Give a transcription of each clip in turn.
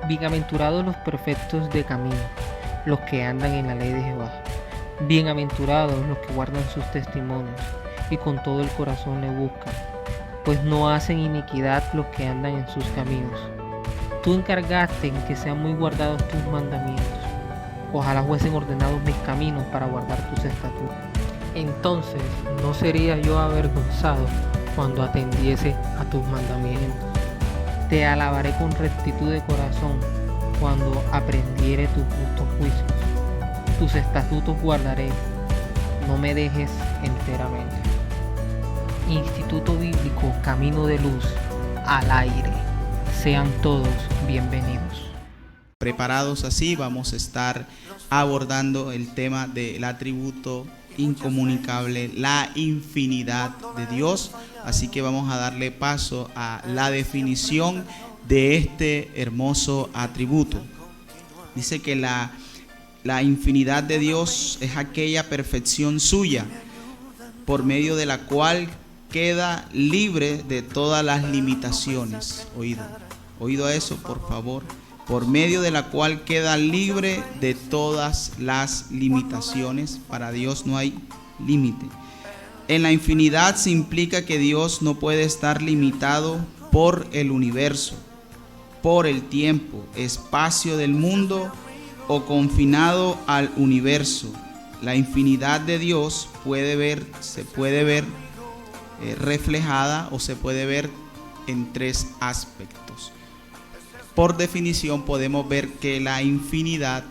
Bienaventurados los perfectos de camino, los que andan en la ley de Jehová. Bienaventurados los que guardan sus testimonios y con todo el corazón le buscan, pues no hacen iniquidad los que andan en sus caminos. Tú encargaste en que sean muy guardados tus mandamientos. Ojalá fuesen ordenados mis caminos para guardar tus estatutos. Entonces no sería yo avergonzado cuando atendiese a tus mandamientos. Te alabaré con rectitud de corazón cuando aprendiere tus justos juicios. Tus estatutos guardaré, no me dejes enteramente. Instituto Bíblico Camino de Luz al aire. Sean todos bienvenidos. Preparados así, vamos a estar abordando el tema del atributo incomunicable, la infinidad de Dios. Así que vamos a darle paso a la definición de este hermoso atributo. Dice que la infinidad de Dios es aquella perfección suya, por medio de la cual queda libre de todas las limitaciones. Oído a eso, por favor. Por medio de la cual queda libre de todas las limitaciones. Para Dios no hay límite. En la infinidad se implica que Dios no puede estar limitado por el universo, por el tiempo, espacio del mundo o confinado al universo. La infinidad de Dios se puede ver reflejada o se puede ver en tres aspectos. Por definición podemos ver que la infinidad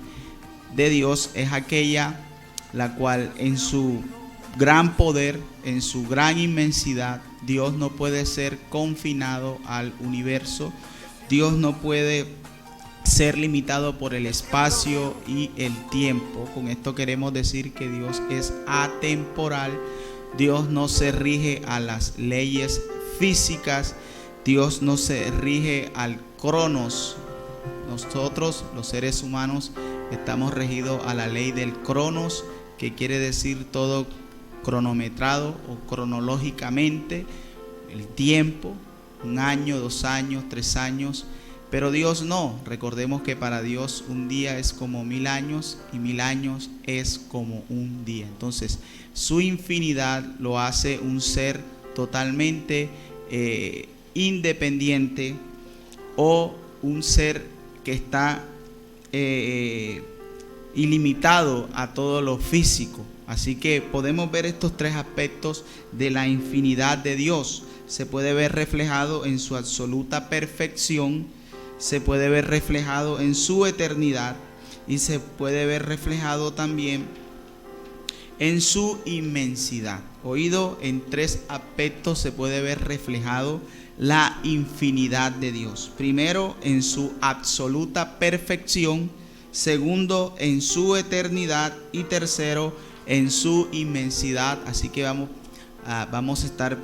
de Dios es aquella la cual en su gran poder, en su gran inmensidad, Dios no puede ser confinado al universo. Dios no puede ser limitado por el espacio y el tiempo. Con esto queremos decir que Dios es atemporal. Dios no se rige a las leyes físicas. Dios no se rige al cronos. Nosotros, los seres humanos, estamos regidos a la ley del cronos, que quiere decir todo cronometrado o cronológicamente, el tiempo, 1 año, 2 años, 3 años. Pero Dios no. Recordemos que para Dios un día es como 1000 años y 1000 años es como un día. Entonces, su infinidad lo hace un ser totalmente independiente, o un ser que está ilimitado a todo lo físico. Así que podemos ver estos tres aspectos de la infinidad de Dios. Se puede ver reflejado en su absoluta perfección, se puede ver reflejado en su eternidad y se puede ver reflejado también en su inmensidad. En tres aspectos se puede ver reflejado la infinidad de Dios. Primero, en su absoluta perfección. Segundo, en su eternidad. Y tercero, en su inmensidad. Así que vamos a estar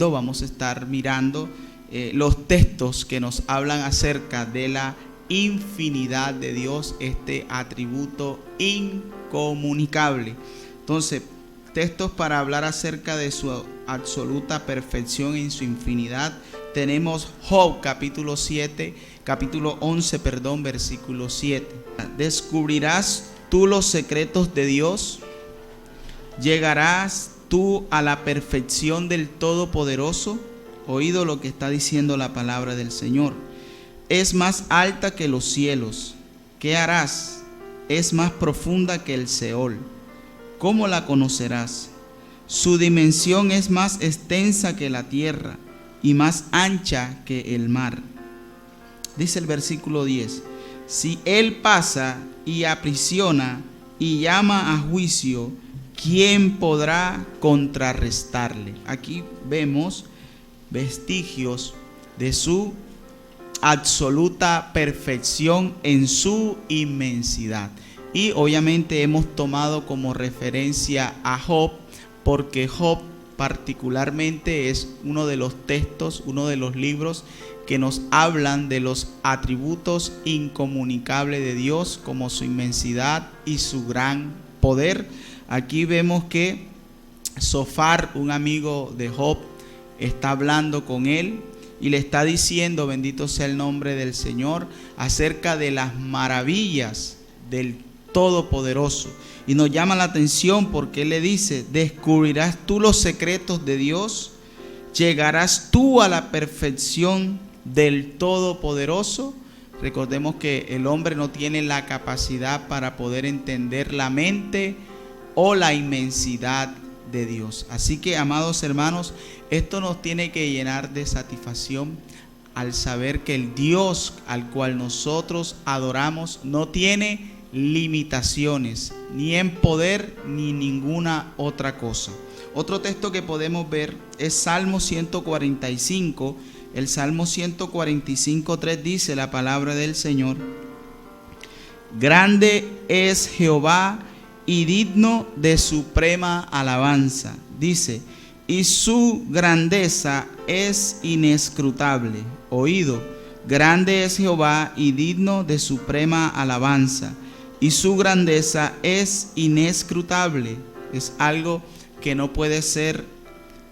vamos a estar mirando los textos que nos hablan acerca de la infinidad de Dios, este atributo incomunicable. Entonces, textos para hablar acerca de su absoluta perfección en su infinidad. Tenemos Job capítulo 11, versículo 7. ¿Descubrirás tú los secretos de Dios? ¿Llegarás tú a la perfección del Todopoderoso? Oído lo que está diciendo la palabra del Señor. Es más alta que los cielos. ¿Qué harás? Es más profunda que el Seol. ¿Cómo la conocerás? Su dimensión es más extensa que la tierra y más ancha que el mar. Dice el versículo 10. Si Él pasa y aprisiona y llama a juicio, ¿quién podrá contrarrestarle? Aquí vemos vestigios de su absoluta perfección en su inmensidad. Y obviamente hemos tomado como referencia a Job, porque Job particularmente es uno de los textos, uno de los libros que nos hablan de los atributos incomunicables de Dios, como su inmensidad y su gran poder. Aquí vemos que Zofar, un amigo de Job, está hablando con él y le está diciendo, bendito sea el nombre del Señor, acerca de las maravillas del Todopoderoso. Y nos llama la atención porque Él le dice, ¿descubrirás tú los secretos de Dios? ¿Llegarás tú a la perfección del Todopoderoso? Recordemos que el hombre no tiene la capacidad para poder entender la mente o la inmensidad de Dios. Así que, amados hermanos, esto nos tiene que llenar de satisfacción al saber que el Dios al cual nosotros adoramos no tiene limitaciones, ni en poder ni ninguna otra cosa. Otro texto que podemos ver es Salmo 145. El Salmo 145:3 dice la palabra del Señor: grande es Jehová y digno de suprema alabanza. Dice, y su grandeza es inescrutable. Oído, grande es Jehová y digno de suprema alabanza. Y su grandeza es inescrutable. Es algo que no puede ser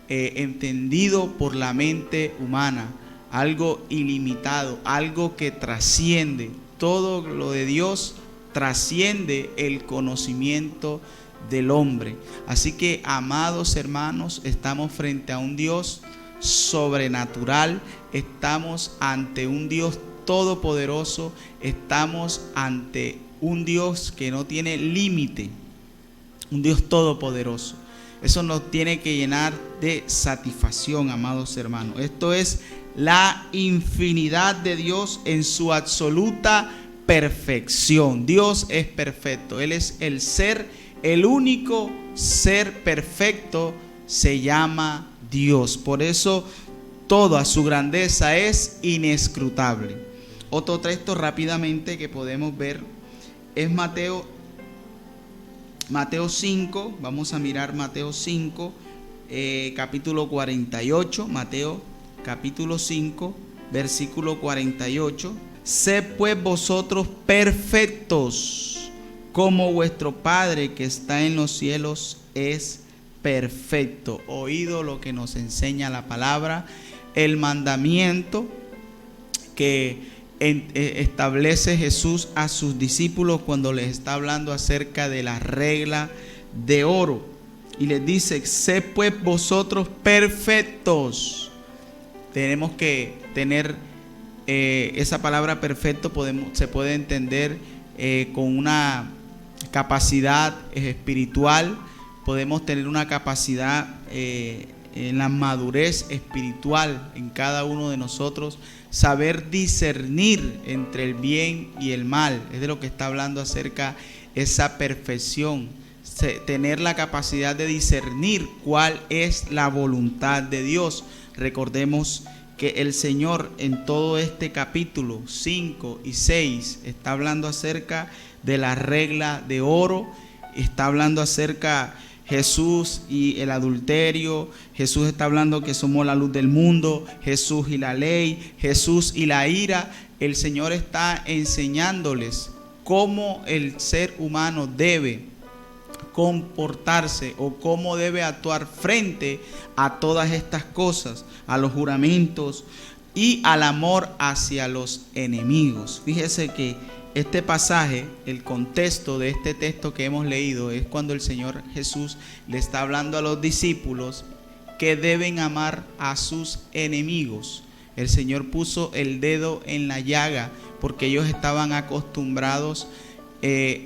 entendido por la mente humana, algo ilimitado, algo que trasciende. Todo lo de Dios trasciende el conocimiento del hombre. Así que, amados hermanos, estamos frente a un Dios sobrenatural, estamos ante un Dios todopoderoso, estamos ante un Dios que no tiene límite, un Dios todopoderoso. Eso nos tiene que llenar de satisfacción, amados hermanos. Esto es la infinidad de Dios en su absoluta perfección. Dios es perfecto. Él es el ser, el único ser perfecto se llama Dios. Por eso toda su grandeza es inescrutable. Otro texto rápidamente que podemos ver es Mateo 5, vamos a mirar Mateo 5, capítulo 48, Mateo capítulo 5, versículo 48. Sed pues vosotros perfectos, como vuestro Padre que está en los cielos es perfecto. Oído lo que nos enseña la palabra, el mandamiento que establece Jesús a sus discípulos cuando les está hablando acerca de la regla de oro, y les dice: sed pues vosotros perfectos. Tenemos que tener esa palabra perfecto, se puede entender con una capacidad espiritual. Podemos tener una capacidad en la madurez espiritual en cada uno de nosotros, saber discernir entre el bien y el mal. Es de lo que está hablando acerca esa perfección, tener la capacidad de discernir cuál es la voluntad de Dios. Recordemos que el Señor en todo este capítulo 5 y 6 está hablando acerca de la regla de oro, está hablando acerca Jesús y el adulterio. Jesús está hablando que somos la luz del mundo. Jesús y la ley. Jesús y la ira. El Señor está enseñándoles cómo el ser humano debe comportarse o cómo debe actuar frente a todas estas cosas, a los juramentos y al amor hacia los enemigos. Fíjese que este pasaje, el contexto de este texto que hemos leído, es cuando el Señor Jesús le está hablando a los discípulos que deben amar a sus enemigos. El Señor puso el dedo en la llaga porque ellos estaban acostumbrados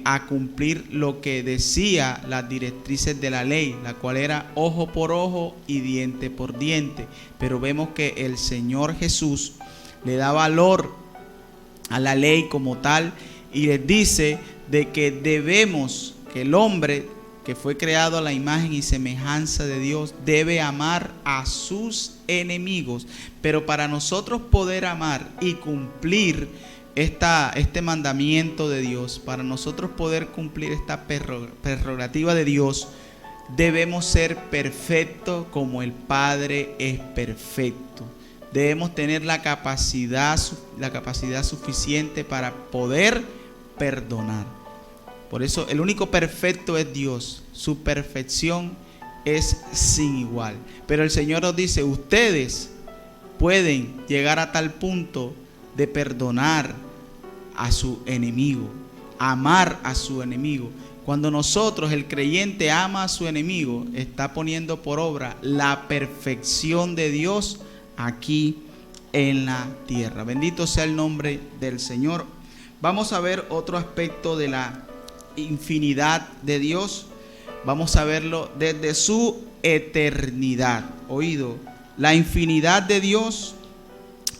a cumplir lo que decía las directrices de la ley, la cual era ojo por ojo y diente por diente. Pero vemos que el Señor Jesús le da valor a la ley como tal y les dice de que debemos, que el hombre que fue creado a la imagen y semejanza de Dios debe amar a sus enemigos. Pero para nosotros poder amar y cumplir este mandamiento de Dios, para nosotros poder cumplir esta prerrogativa de Dios, debemos ser perfectos como el Padre es perfecto. Debemos tener la capacidad suficiente para poder perdonar. Por eso el único perfecto es Dios. Su perfección es sin igual. Pero el Señor nos dice: ustedes pueden llegar a tal punto de perdonar a su enemigo, amar a su enemigo. Cuando nosotros, el creyente, ama a su enemigo, está poniendo por obra la perfección de Dios aquí en la tierra. Bendito sea el nombre del Señor. Vamos a ver otro aspecto de la infinidad de Dios. Vamos a verlo desde su eternidad. Oído, la infinidad de Dios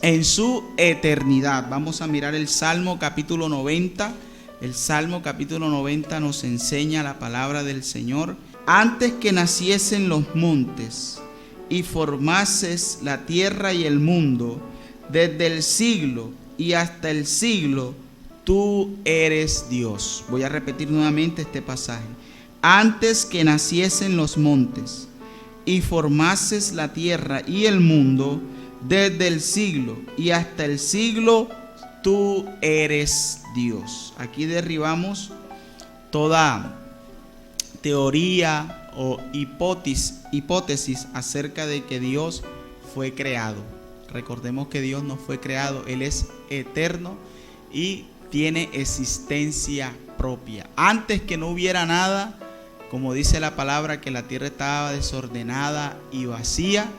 en su eternidad. Vamos a mirar el Salmo capítulo 90. El Salmo capítulo 90 nos enseña la palabra del Señor. Antes que naciesen los montes y formases la tierra y el mundo, desde el siglo y hasta el siglo, tú eres Dios. Voy a repetir nuevamente este pasaje. Antes que naciesen los montes y formases la tierra y el mundo, desde el siglo y hasta el siglo, tú eres Dios. Aquí derribamos toda teoría o hipótesis acerca de que Dios fue creado. Recordemos que Dios no fue creado, Él es eterno y tiene existencia propia. Antes que no hubiera nada, como dice la palabra, que la tierra estaba desordenada y vacía,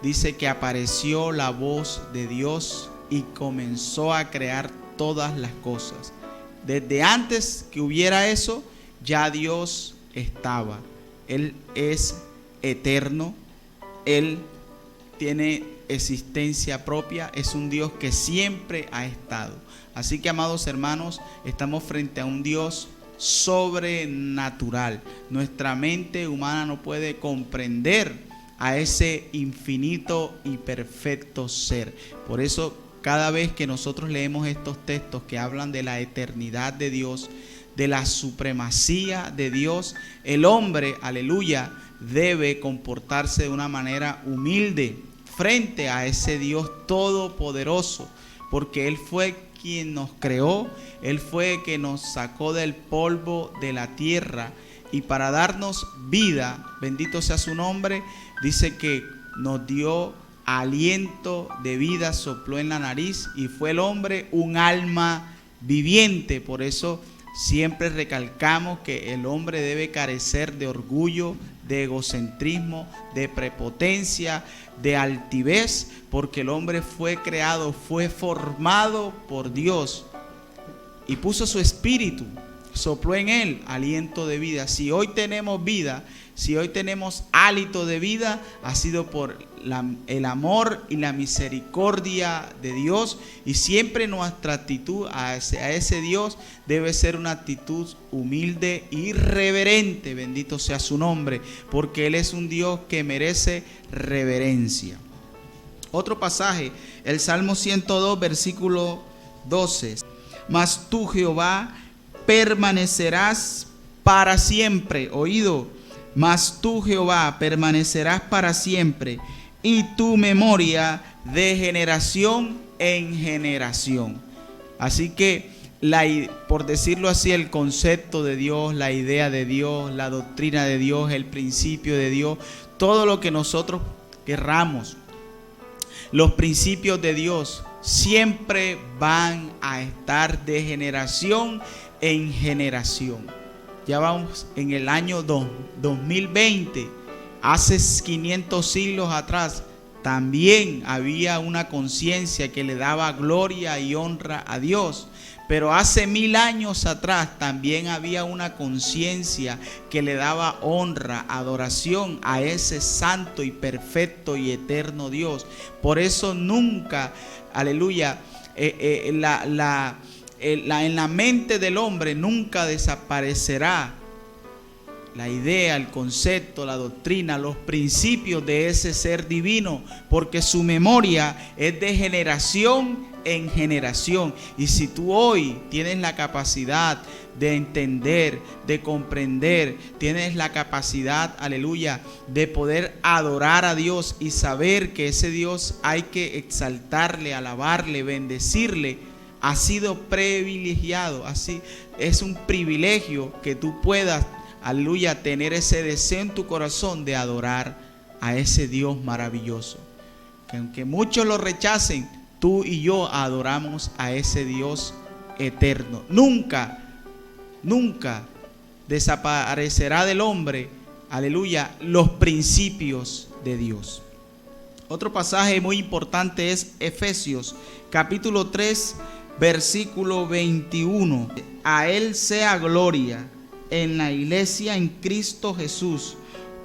dice que apareció la voz de Dios y comenzó a crear todas las cosas. Desde antes que hubiera eso, ya Dios estaba. Él es eterno, Él tiene existencia propia, es un Dios que siempre ha estado. Así que, amados hermanos, estamos frente a un Dios sobrenatural. Nuestra mente humana no puede comprender a ese infinito y perfecto ser. Por eso, cada vez que nosotros leemos estos textos que hablan de la eternidad de Dios, de la supremacía de Dios, el hombre, aleluya, debe comportarse de una manera humilde frente a ese Dios todopoderoso, porque Él fue quien nos creó, Él fue quien nos sacó del polvo de la tierra, y para darnos vida, bendito sea su nombre, dice que nos dio aliento de vida, sopló en la nariz, y fue el hombre un alma viviente. Por eso siempre recalcamos que el hombre debe carecer de orgullo, de egocentrismo, de prepotencia, de altivez, porque el hombre fue creado, fue formado por Dios y puso su espíritu, sopló en él aliento de vida. Si hoy tenemos vida, si hoy tenemos hálito de vida, ha sido por el amor y la misericordia de Dios, y siempre nuestra actitud a ese Dios debe ser una actitud humilde y reverente. Bendito sea su nombre, porque Él es un Dios que merece reverencia. Otro pasaje, el Salmo 102, versículo 12. Mas tú, Jehová, permanecerás para siempre. Oído, mas tú, Jehová, permanecerás para siempre, y tu memoria de generación en generación. Así que, por decirlo así, el concepto de Dios, la idea de Dios, la doctrina de Dios, el principio de Dios, todo lo que nosotros querramos, los principios de Dios siempre van a estar de generación en generación. Ya vamos en el año 2020, hace 500 siglos atrás, también había una conciencia que le daba gloria y honra a Dios. Pero hace 1000 años atrás también había una conciencia que le daba honra, adoración a ese santo y perfecto y eterno Dios. Por eso nunca, aleluya, en la mente del hombre nunca desaparecerá la idea, el concepto, la doctrina, los principios de ese ser divino, porque su memoria es de generación en generación. Y si tú hoy tienes la capacidad de entender, de comprender, tienes la capacidad, aleluya, de poder adorar a Dios y saber que ese Dios hay que exaltarle, alabarle, bendecirle, ha sido privilegiado. Así es un privilegio que tú puedas, aleluya, tener ese deseo en tu corazón de adorar a ese Dios maravilloso. que aunque muchos lo rechacen, tú y yo adoramos a ese Dios eterno. Nunca desaparecerá del hombre, aleluya, los principios de Dios. Otro pasaje muy importante es Efesios, capítulo 3, versículo 21. A Él sea gloria en la iglesia en Cristo Jesús,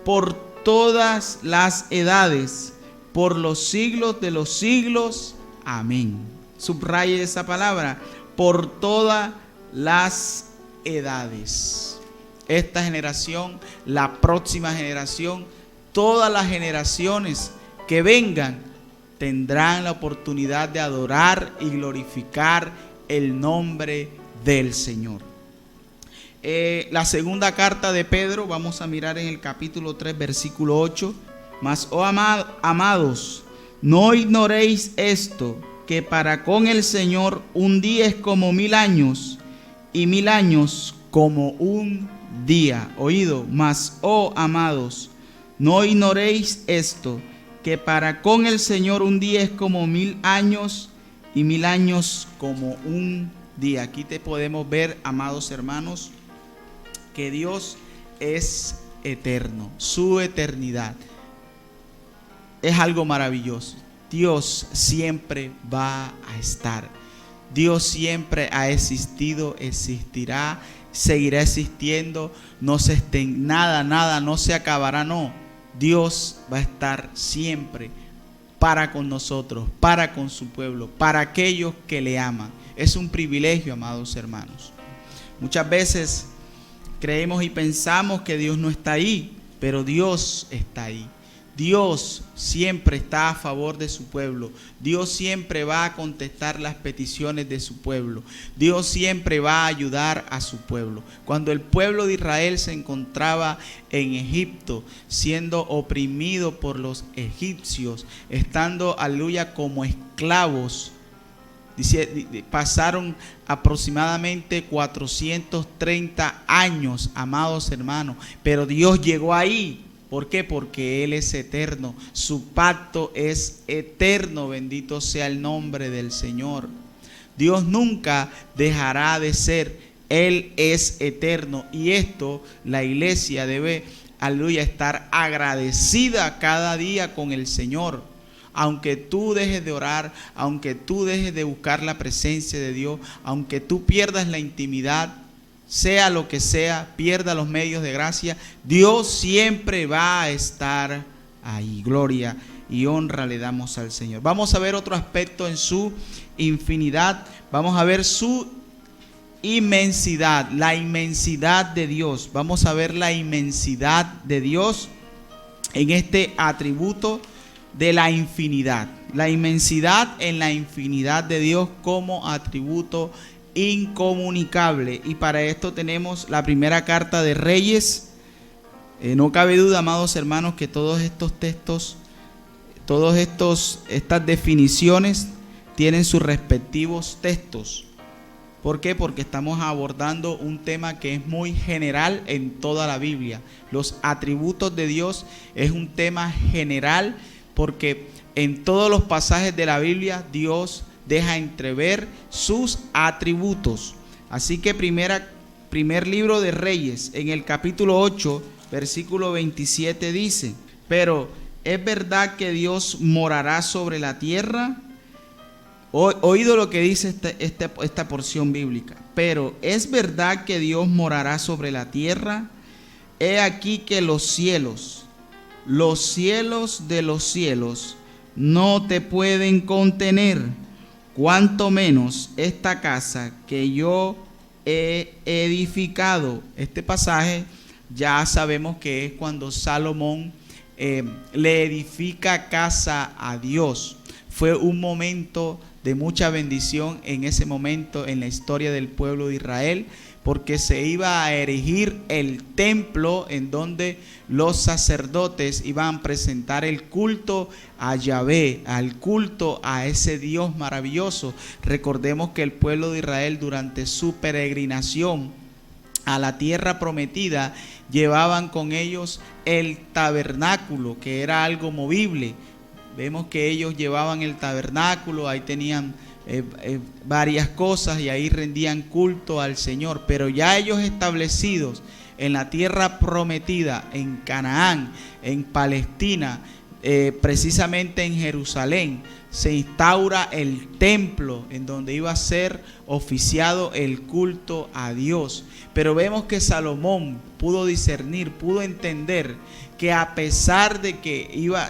por todas las edades, por los siglos de los siglos. Amén. Subraye esa palabra, por todas las edades. Esta generación, la próxima generación, todas las generaciones que vengan tendrán la oportunidad de adorar y glorificar el nombre del Señor. La segunda carta de Pedro, vamos a mirar en el capítulo 3, versículo 8. Mas, oh amados, no ignoréis esto, que para con el Señor un día es como 1000 años, y 1000 años como un día. Oído, mas, oh amados, no ignoréis esto, que para con el Señor un día es como 1000 años, y 1000 años como un día. Aquí te podemos ver, amados hermanos, que Dios es eterno. Su eternidad es algo maravilloso. Dios siempre va a estar. Dios siempre ha existido, existirá, seguirá existiendo. Nada no se acabará, no. Dios va a estar siempre para con nosotros, para con su pueblo, para aquellos que le aman. Es un privilegio, amados hermanos. Muchas veces creemos y pensamos que Dios no está ahí, pero Dios está ahí. Dios siempre está a favor de su pueblo. Dios siempre va a contestar las peticiones de su pueblo. Dios siempre va a ayudar a su pueblo. Cuando el pueblo de Israel se encontraba en Egipto, siendo oprimido por los egipcios, estando, aleluya, como esclavos, pasaron aproximadamente 430 años, amados hermanos, pero Dios llegó ahí. ¿Por qué? Porque Él es eterno. Su pacto es eterno. Bendito sea el nombre del Señor. Dios nunca dejará de ser. Él es eterno. Y esto, la iglesia debe, aleluya, estar agradecida cada día con el Señor. Aunque tú dejes de orar, aunque tú dejes de buscar la presencia de Dios, aunque tú pierdas la intimidad, sea lo que sea, pierda los medios de gracia, Dios siempre va a estar ahí. Gloria y honra le damos al Señor. Vamos a ver otro aspecto en su infinidad. Vamos a ver su inmensidad, la inmensidad de Dios. Vamos a ver la inmensidad de Dios en este atributo de la infinidad. La inmensidad en la infinidad de Dios como atributo incomunicable. Y para esto tenemos la primera carta de Reyes. No cabe duda, amados hermanos, que todos estos textos, estas definiciones tienen sus respectivos textos. ¿Por qué? Porque estamos abordando un tema que es muy general en toda la Biblia. Los atributos de Dios es un tema general, porque en todos los pasajes de la Biblia Dios deja entrever sus atributos. Así que primer libro de Reyes, en el capítulo 8, versículo 27 dice: pero ¿es verdad que Dios morará sobre la tierra? Oído lo que dice esta porción bíblica. Pero ¿es verdad que Dios morará sobre la tierra? He aquí que los cielos de los cielos no te pueden contener, cuanto menos esta casa que yo he edificado. Este pasaje ya sabemos que es cuando Salomón le edifica casa a Dios. Fue un momento de mucha bendición en ese momento en la historia del pueblo de Israel, porque se iba a erigir el templo en donde los sacerdotes iban a presentar el culto a Yahvé, al culto a ese Dios maravilloso. Recordemos que el pueblo de Israel, durante su peregrinación a la tierra prometida, llevaban con ellos el tabernáculo, que era algo movible. Vemos que ellos llevaban el tabernáculo, ahí tenían varias cosas y ahí rendían culto al Señor. Pero ya ellos establecidos en la tierra prometida, en Canaán, en Palestina, precisamente en Jerusalén, se instaura el templo en donde iba a ser oficiado el culto a Dios. Pero vemos que Salomón pudo discernir, pudo entender que a pesar de que iba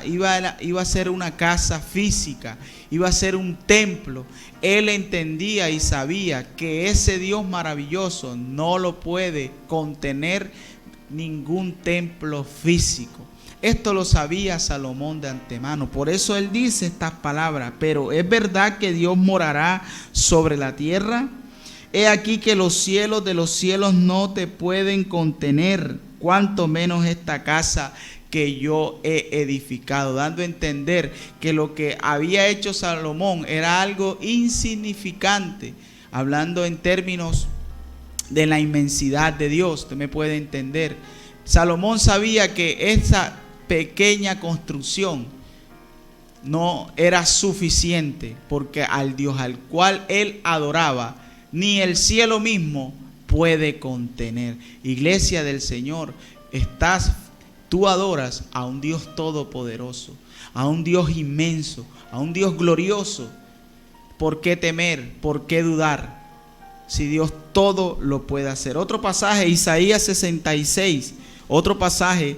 a ser una casa física, iba a ser un templo, él entendía y sabía que ese Dios maravilloso no lo puede contener ningún templo físico. Esto lo sabía Salomón de antemano. Por eso él dice estas palabras: pero ¿es verdad que Dios morará sobre la tierra? He aquí que los cielos de los cielos no te pueden contener, cuanto menos esta casa que yo he edificado, dando a entender que lo que había hecho Salomón era algo insignificante, hablando en términos de la inmensidad de Dios. Usted me puede entender. Salomón sabía que esa pequeña construcción no era suficiente, porque al Dios al cual él adoraba, ni el cielo mismo puede contener. Iglesia del Señor, tú adoras a un Dios todopoderoso, a un Dios inmenso, a un Dios glorioso. ¿Por qué temer? ¿Por qué dudar? Si Dios todo lo puede hacer. Otro pasaje, Isaías 66, otro pasaje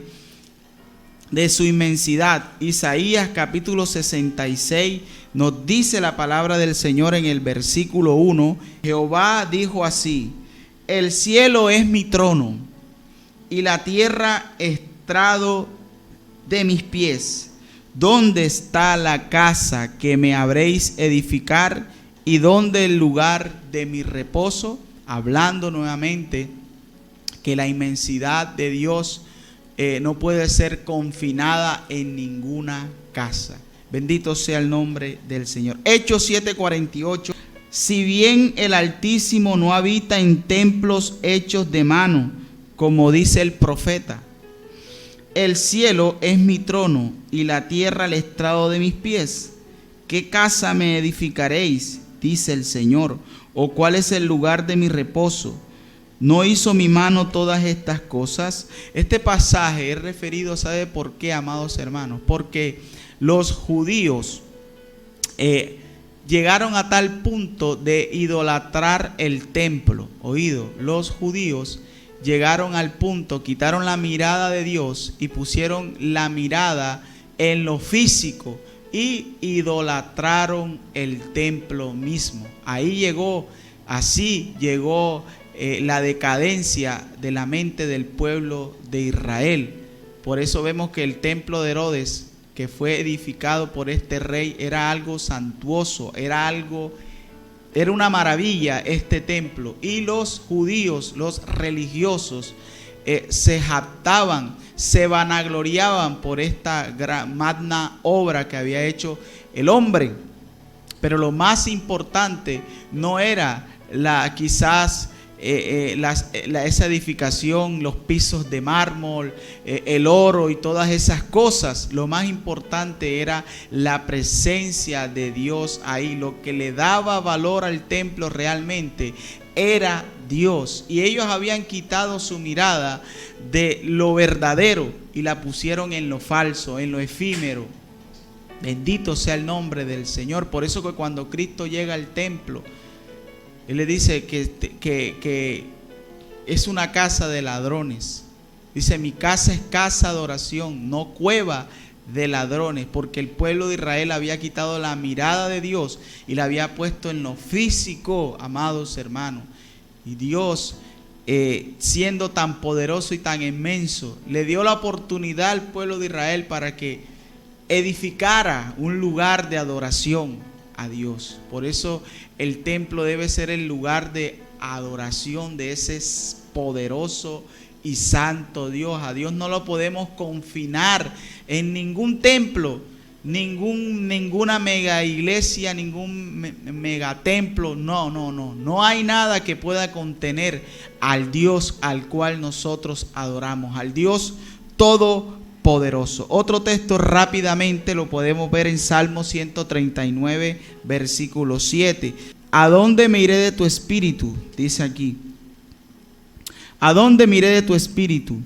de su inmensidad. Isaías capítulo 66 nos dice la palabra del Señor en el versículo 1. Jehová dijo así: el cielo es mi trono y la tierra estrado de mis pies. ¿Dónde está la casa que me habréis edificar y dónde el lugar de mi reposo? Hablando nuevamente que la inmensidad de Dios no puede ser confinada en ninguna casa. Bendito sea el nombre del Señor. Hechos 7:48. Si bien el Altísimo no habita en templos hechos de mano, como dice el profeta, el cielo es mi trono y la tierra el estrado de mis pies. ¿Qué casa me edificaréis? Dice el Señor. ¿O cuál es el lugar de mi reposo? ¿No hizo mi mano todas estas cosas? Este pasaje es referido, ¿sabe por qué, amados hermanos? Porque los judíos llegaron a tal punto de idolatrar el templo. Oído, los judíos llegaron al punto, quitaron la mirada de Dios y pusieron la mirada en lo físico y idolatraron el templo mismo. Así llegó la decadencia de la mente del pueblo de Israel. Por eso vemos que el templo de Herodes, que fue edificado por este rey, era algo suntuoso, era una maravilla este templo. Y los judíos, los religiosos, se jactaban, se vanagloriaban por esta gran, magna obra que había hecho el hombre. Pero lo más importante no era esa edificación, los pisos de mármol, el oro y todas esas cosas. Lo más importante era la presencia de Dios ahí. Lo que le daba valor al templo realmente era Dios. Y ellos habían quitado su mirada de lo verdadero y la pusieron en lo falso, en lo efímero. Bendito sea el nombre del Señor. Por eso que cuando Cristo llega al templo, Él le dice que es una casa de ladrones. Dice: mi casa es casa de oración, no cueva de ladrones. Porque el pueblo de Israel había quitado la mirada de Dios y la había puesto en lo físico, amados hermanos. Y Dios, siendo tan poderoso y tan inmenso, le dio la oportunidad al pueblo de Israel para que edificara un lugar de adoración a Dios. Por eso el templo debe ser el lugar de adoración de ese poderoso y santo Dios. A Dios no lo podemos confinar en ningún templo, ninguna mega iglesia, ningún mega templo. No hay nada que pueda contener al Dios al cual nosotros adoramos, al Dios todopoderoso. poderoso. Otro texto rápidamente lo podemos ver en Salmo 139, versículo 7. ¿A dónde me iré de tu espíritu? Dice aquí. ¿A dónde me iré de tu espíritu?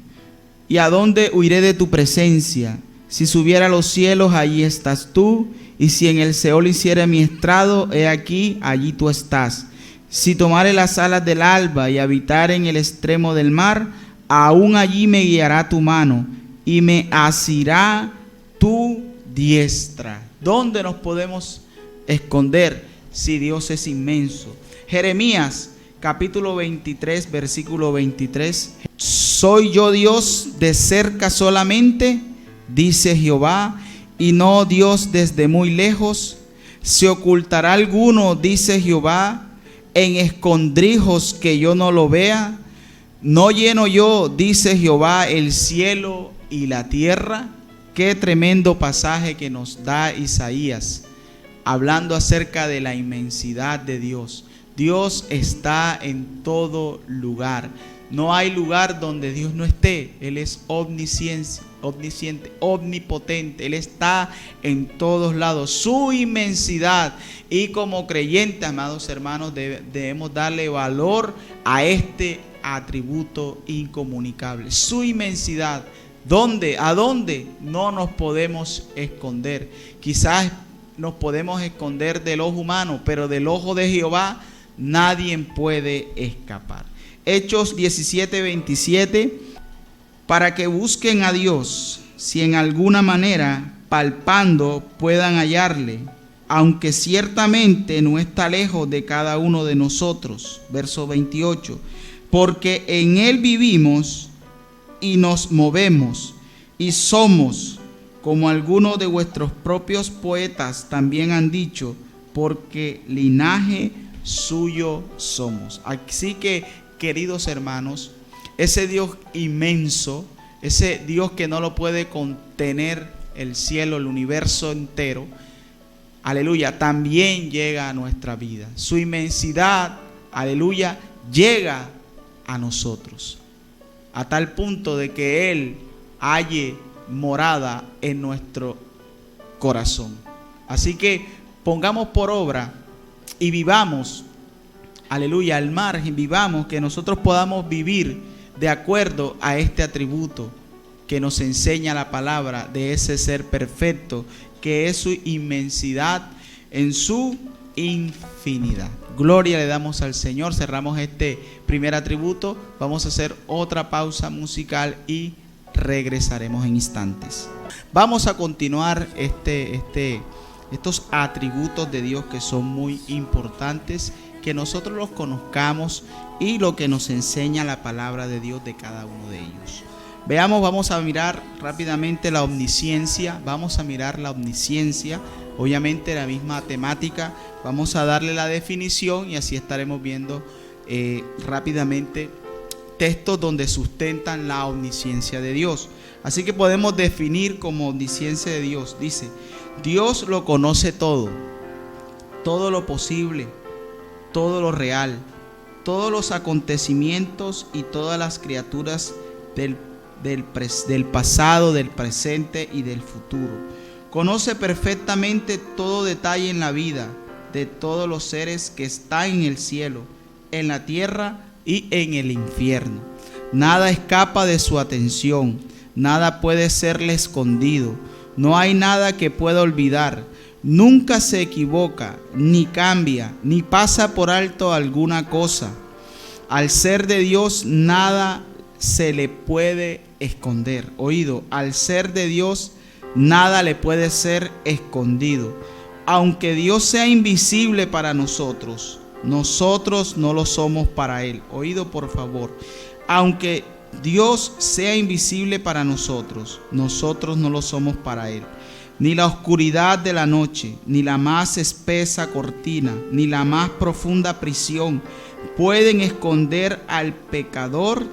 ¿Y a dónde huiré de tu presencia? Si subiera a los cielos, allí estás tú. Y si en el Seol hiciera mi estrado, he aquí, allí tú estás. Si tomare las alas del alba y habitare en el extremo del mar, aún allí me guiará tu mano y me asirá tu diestra. ¿Dónde nos podemos esconder si Dios es inmenso? Jeremías capítulo 23, versículo 23. ¿Soy yo Dios de cerca solamente? Dice Jehová, y no Dios desde muy lejos. ¿Se ocultará alguno, dice Jehová, en escondrijos que yo no lo vea? ¿No lleno yo, dice Jehová, el cielo y la tierra? Qué tremendo pasaje que nos da Isaías, hablando acerca de la inmensidad de Dios. Dios está en todo lugar. No hay lugar donde Dios no esté. Él es omnisciente, omnipotente. Él está en todos lados. Su inmensidad. Y como creyentes, amados hermanos, debemos darle valor a este atributo incomunicable. Su inmensidad. ¿Dónde? ¿A dónde? No nos podemos esconder. Quizás nos podemos esconder del ojo humano, pero del ojo de Jehová nadie puede escapar. Hechos 17:27, para que busquen a Dios, si en alguna manera palpando puedan hallarle, aunque ciertamente no está lejos de cada uno de nosotros. Verso 28, porque en Él vivimos y nos movemos y somos, como algunos de vuestros propios poetas también han dicho, porque linaje suyo somos. Así que, queridos hermanos, ese Dios inmenso, ese Dios que no lo puede contener el cielo, el universo entero, aleluya, también llega a nuestra vida. Su inmensidad, aleluya, llega a nosotros, a tal punto de que Él halle morada en nuestro corazón. Así que pongamos por obra y vivamos, aleluya, al margen, vivamos, que nosotros podamos vivir de acuerdo a este atributo que nos enseña la palabra de ese ser perfecto, que es su inmensidad en su infinidad. Gloria le damos al Señor. Cerramos este primer atributo. Vamos a hacer otra pausa musical y regresaremos en instantes. Vamos a continuar estos atributos de Dios que son muy importantes, que nosotros los conozcamos y lo que nos enseña la palabra de Dios de cada uno de ellos. Veamos, vamos a mirar rápidamente la omnisciencia. Vamos a mirar la omnisciencia, obviamente la misma temática. Vamos a darle la definición y así estaremos viendo rápidamente textos donde sustentan la omnisciencia de Dios. Así que podemos definir como omnisciencia de Dios. Dice, Dios lo conoce todo, todo lo posible, todo lo real, todos los acontecimientos y todas las criaturas del pasado, del presente y del futuro. Conoce perfectamente todo detalle en la vida de todos los seres que están en el cielo, en la tierra y en el infierno. Nada escapa de su atención, nada puede serle escondido, no hay nada que pueda olvidar. Nunca se equivoca, ni cambia, ni pasa por alto alguna cosa. Al ser de Dios nada se le puede esconder. Oído, al ser de Dios nada le puede ser escondido. Aunque Dios sea invisible para nosotros, nosotros no lo somos para Él. Oído, por favor. Aunque Dios sea invisible para nosotros, nosotros no lo somos para Él. Ni la oscuridad de la noche, ni la más espesa cortina, ni la más profunda prisión pueden esconder al pecador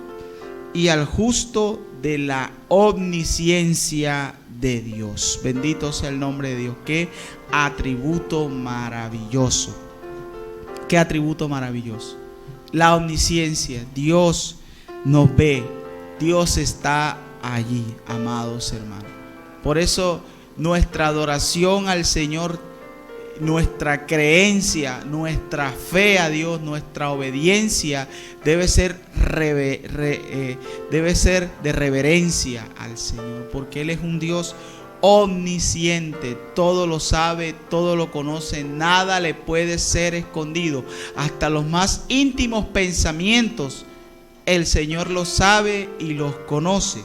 y al justo de la omnisciencia de Dios. Bendito sea el nombre de Dios. Qué atributo maravilloso. Qué atributo maravilloso. La omnisciencia. Dios nos ve. Dios está allí, amados hermanos. Por eso nuestra adoración al Señor, nuestra creencia, nuestra fe a Dios, nuestra obediencia debe ser de reverencia al Señor, porque Él es un Dios omnisciente, todo lo sabe, todo lo conoce, nada le puede ser escondido, hasta los más íntimos pensamientos el Señor los sabe y los conoce.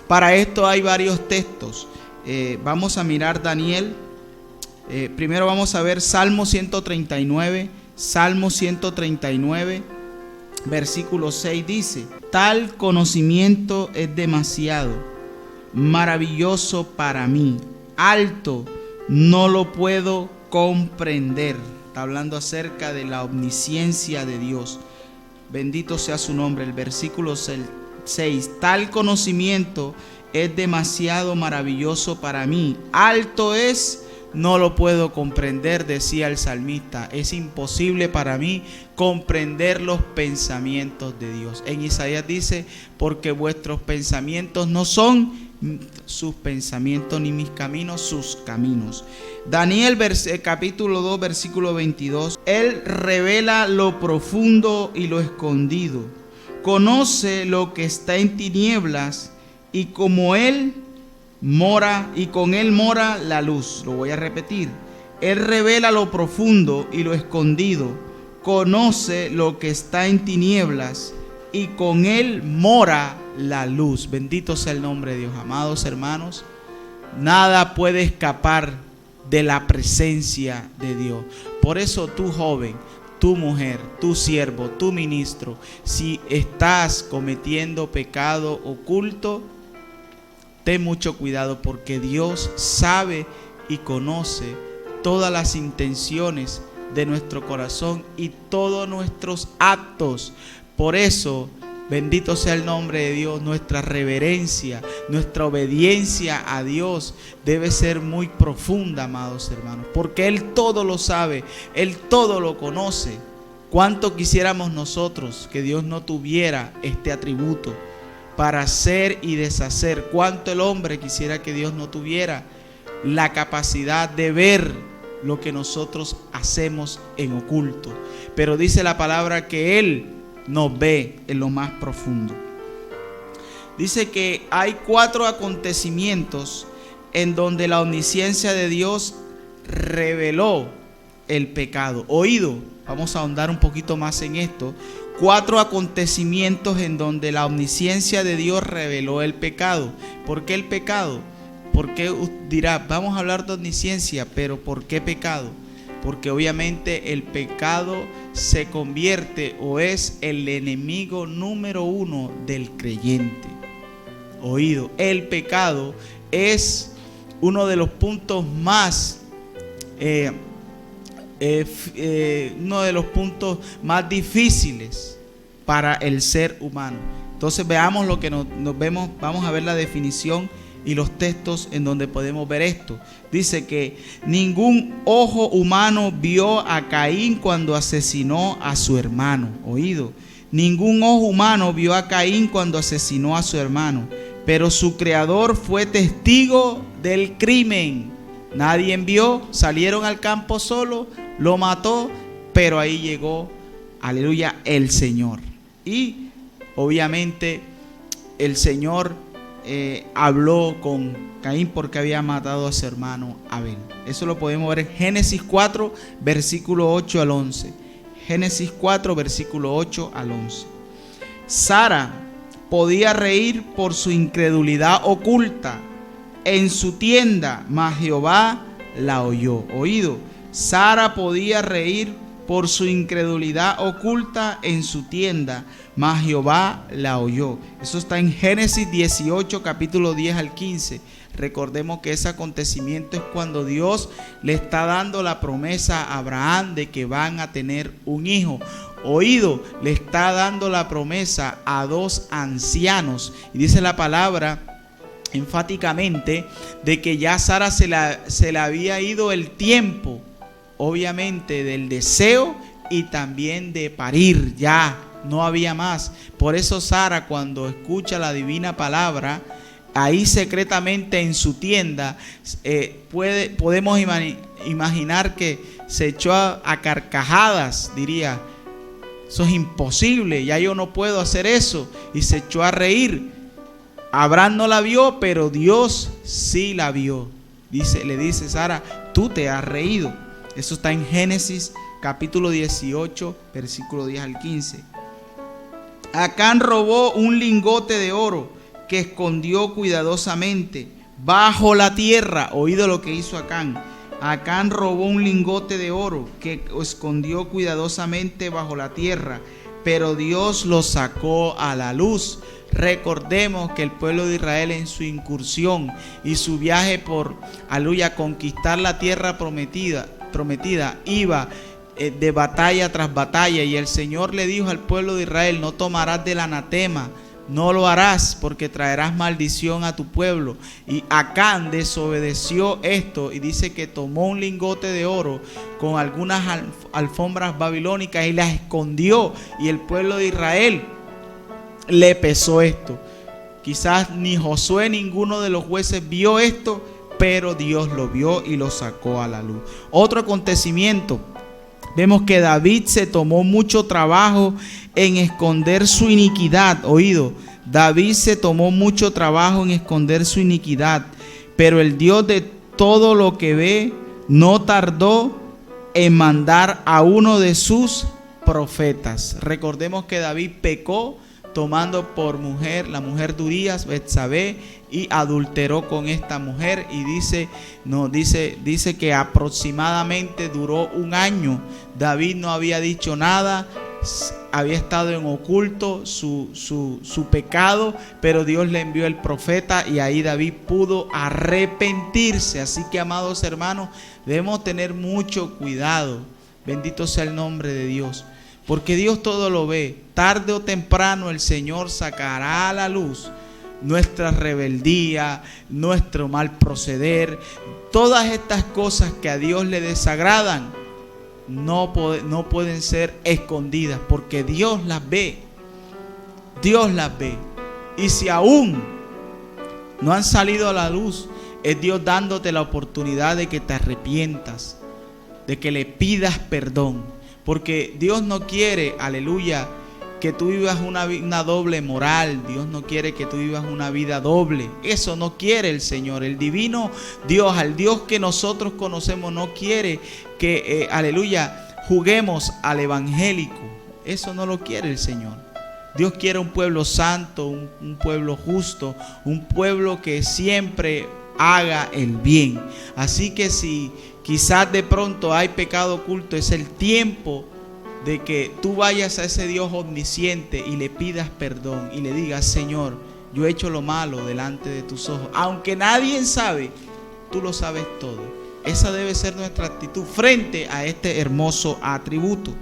Para esto hay varios textos. Vamos a mirar Daniel. Primero vamos a ver Salmo 139. Salmo 139, versículo 6 dice: tal conocimiento es demasiado maravilloso para mí, alto, no lo puedo comprender. Está hablando acerca de la omnisciencia de Dios. Bendito sea su nombre. El versículo 6: tal conocimiento es demasiado maravilloso para mí, alto es, no lo puedo comprender, decía el salmista. Es imposible para mí comprender los pensamientos de Dios. En Isaías dice: porque vuestros pensamientos no son sus pensamientos, ni mis caminos sus caminos. Daniel capítulo 2 versículo 22: Él revela lo profundo y lo escondido, conoce lo que está en tinieblas, y como Él mora, y con Él mora la luz. Lo voy a repetir: Él revela lo profundo y lo escondido, conoce lo que está en tinieblas, y con Él mora la luz. Bendito sea el nombre de Dios. Amados hermanos, nada puede escapar de la presencia de Dios. Por eso tú, joven, tu mujer, tu siervo, tu ministro, si estás cometiendo pecado oculto, ten mucho cuidado, porque Dios sabe y conoce todas las intenciones de nuestro corazón y todos nuestros actos. Por eso, bendito sea el nombre de Dios, nuestra reverencia, nuestra obediencia a Dios debe ser muy profunda, amados hermanos, porque Él todo lo sabe, Él todo lo conoce. ¿Cuánto quisiéramos nosotros que Dios no tuviera este atributo para hacer y deshacer? ¿Cuánto el hombre quisiera que Dios no tuviera la capacidad de ver lo que nosotros hacemos en oculto? Pero dice la palabra que Él nos ve en lo más profundo. Dice que hay 4 acontecimientos en donde la omnisciencia de Dios reveló el pecado. Oído, vamos a ahondar un poquito más en esto. 4 acontecimientos en donde la omnisciencia de Dios reveló el pecado. ¿Por qué el pecado? Porque dirá, vamos a hablar de omnisciencia, pero ¿por qué pecado? Porque obviamente el pecado se convierte o es el enemigo número 1 del creyente. Oído, el pecado es uno de los puntos más difíciles para el ser humano. Entonces veamos lo que nos vemos. Vamos a ver la definición y los textos en donde podemos ver esto. Dice que ningún ojo humano vio a Caín cuando asesinó a su hermano. Oído, ningún ojo humano vio a Caín cuando asesinó a su hermano, pero su creador fue testigo del crimen. Nadie vio, salieron al campo solo, lo mató, pero ahí llegó, aleluya, el Señor. Y obviamente el Señor habló con Caín porque había matado a su hermano Abel. Eso lo podemos ver en Génesis 4, versículo 8 al 11. Génesis 4, versículo 8 al 11. Sara podía reír por su incredulidad oculta en su tienda, mas Jehová la oyó. Oído, Sara podía reír por su incredulidad oculta en su tienda, mas Jehová la oyó. Eso está en Génesis 18, capítulo 10 al 15. Recordemos que ese acontecimiento es cuando Dios le está dando la promesa a Abraham de que van a tener un hijo. Oído, le está dando la promesa a 2 ancianos. Y dice la palabra enfáticamente de que ya a Sara se le había ido el tiempo, obviamente, del deseo y también de parir. Ya no había más. Por eso Sara, cuando escucha la divina palabra, ahí secretamente en su tienda, podemos imaginar que se echó a carcajadas, diría, eso es imposible, ya yo no puedo hacer eso, y se echó a reír. Abraham no la vio, pero Dios sí la vio. Le dice Sara, tú te has reído. Eso está en Génesis capítulo 18, versículo 10 al 15. Acán robó un lingote de oro que escondió cuidadosamente bajo la tierra. Oído lo que hizo Acán. Acán robó un lingote de oro que escondió cuidadosamente bajo la tierra, pero Dios lo sacó a la luz. Recordemos que el pueblo de Israel en su incursión y su viaje por, aleluya, conquistar la tierra prometida iba de batalla tras batalla, y el Señor le dijo al pueblo de Israel: no tomarás del anatema, no lo harás, porque traerás maldición a tu pueblo. Y Acán desobedeció esto, y dice que tomó un lingote de oro con algunas alfombras babilónicas y las escondió, y el pueblo de Israel le pesó esto. Quizás ni Josué, ninguno de los jueces vio esto, pero Dios lo vio y lo sacó a la luz. Otro acontecimiento, vemos que David se tomó mucho trabajo en esconder su iniquidad. Oído, David se tomó mucho trabajo en esconder su iniquidad, pero el Dios de todo lo que ve no tardó en mandar a uno de sus profetas. Recordemos que David pecó tomando por mujer la mujer de Urías, Betsabé, y adulteró con esta mujer, y dice que aproximadamente duró un año. David no había dicho nada, había estado en oculto su pecado, pero Dios le envió el profeta y ahí David pudo arrepentirse. Así que, amados hermanos, debemos tener mucho cuidado. Bendito sea el nombre de Dios, porque Dios todo lo ve. Tarde o temprano el Señor sacará a la luz nuestra rebeldía, nuestro mal proceder. Todas estas cosas que a Dios le desagradan no pueden ser escondidas, porque Dios las ve. Dios las ve. Y si aún no han salido a la luz, es Dios dándote la oportunidad de que te arrepientas, de que le pidas perdón. Porque Dios no quiere, aleluya, que tú vivas una doble moral. Dios no quiere que tú vivas una vida doble. Eso no quiere el Señor. El divino Dios, al Dios que nosotros conocemos, no quiere que, aleluya, juguemos al evangélico. Eso no lo quiere el Señor. Dios quiere un pueblo santo, un pueblo justo, un pueblo que siempre haga el bien. Así que si quizás de pronto hay pecado oculto, es el tiempo de que tú vayas a ese Dios omnisciente y le pidas perdón y le digas: Señor, yo he hecho lo malo delante de tus ojos. Aunque nadie sabe, tú lo sabes todo. Esa debe ser nuestra actitud frente a este hermoso atributo.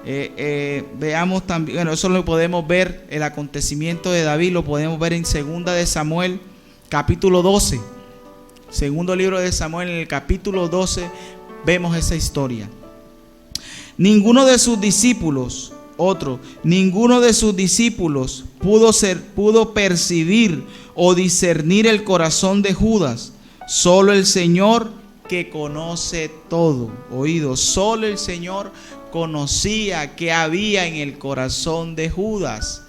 Veamos también, bueno, eso lo podemos ver, el acontecimiento de David lo podemos ver en 2 de Samuel capítulo 12. Segundo libro de Samuel, en el capítulo 12 vemos esa historia. Ninguno de sus discípulos pudo percibir o discernir el corazón de Judas. Solo el Señor, que conoce todo. Oído, solo el Señor conocía qué había en el corazón de Judas.